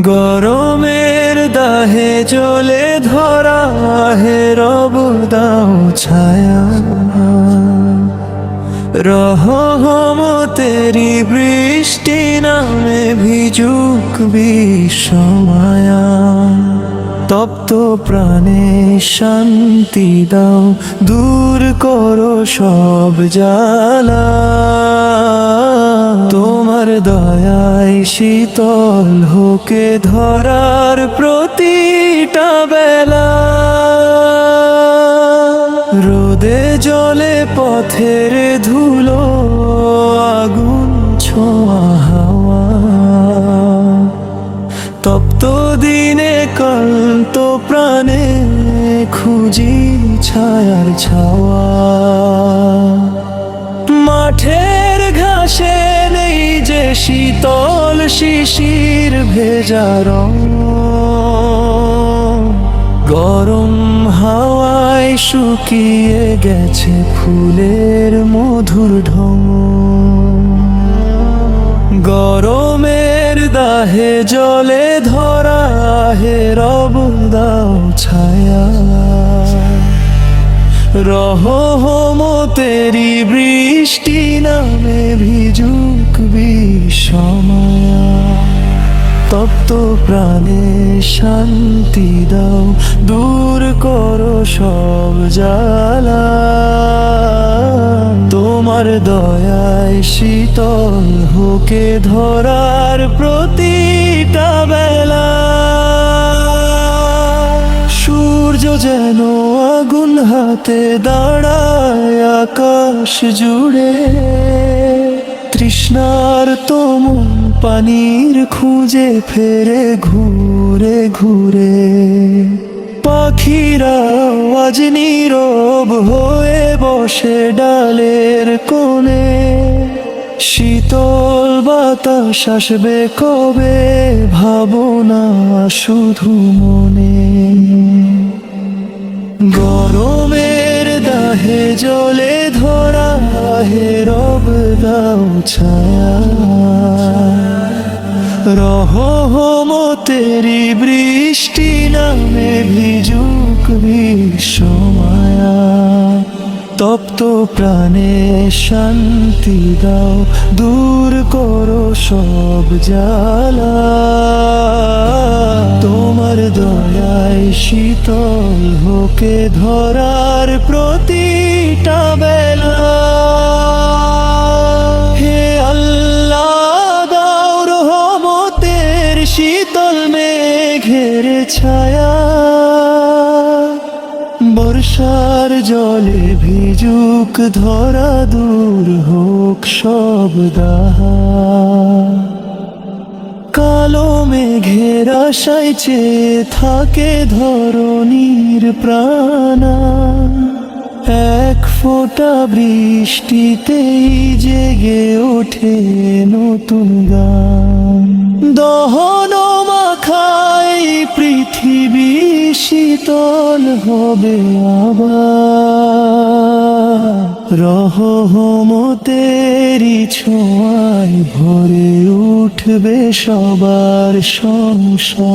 গরমের দাহে জ্বলে ধরা হে রব দাও ছায়া, রহমতেরি বৃষ্টি নামে ভিজুক বিশ্বমায়া। তপ্ত প্রাণে শান্তি দাও, দূর করো সব জ্বালা। তোমার দয়ায় শীতল হোকে ধরার প্রতিটা বেলা। রোদে জলে পথের ধুলো, আগুন ছোঁয়া হাওয়া। তপ্ত দিনে ক্লান্ত প্রাণে খুঁজি ছায়ার ছাওয়া। মাঠের ঘাসে নেই যে শীতল শিশির ভেজা রং, গরম হাওয়ায় শুকিয়ে গেছে ফুলের মধুর ঢং। গরমের দাহে জলে ধরা হে রব দাও ছায়া, রহমতেরি বৃষ্টি নামে ভিজুক বিশ্বমায়া। তপ্ত প্রাণে শান্তি দাও, দূর করো সব জ্বালা। তোমার দয়ায় শীতল হোকে ধরার প্রতিটা বেলা। সূর্য যেন আগুন হাতে দাঁড়ায় আকাশ জুড়ে, তৃষ্ণার মন পানির খুঁজে ফেরে ঘুরে ঘুরে। পাখিরা আজ নীরব হয়ে বসে ডালের কোণে, শীতল বাতাস আসবে কবে ভাবনা শুধু মনে। গরমের দাহে জ্বলে ধরা হে রব দাও ছায়া, রহমতেরি বৃষ্টি নামে ভিজুক বিশ্বমায়া। তপ্ত প্রাণে শান্তি দাও, দূর করো সব জ্বালা। তোমার দয়ায় শীতল হোকে ধরার প্রতিটা বেলা। হে আল্লাহ দাও রহমতের শীতল মেঘের ছায়া, বর্ষার জলে ভিজুক ধরা, দূর হোক সব দাহা। কালো মেঘের আশায় চেয়ে থাকে ধরণীর প্রাণা, এক ফোঁটা বৃষ্টিতেই জেগে ওঠে নতুন গান। দহন মাখায় পৃথিবী শীতল হবে আবার, রহমতেরি ছোঁয়ায় ভরে উঠবে সবার সংসার।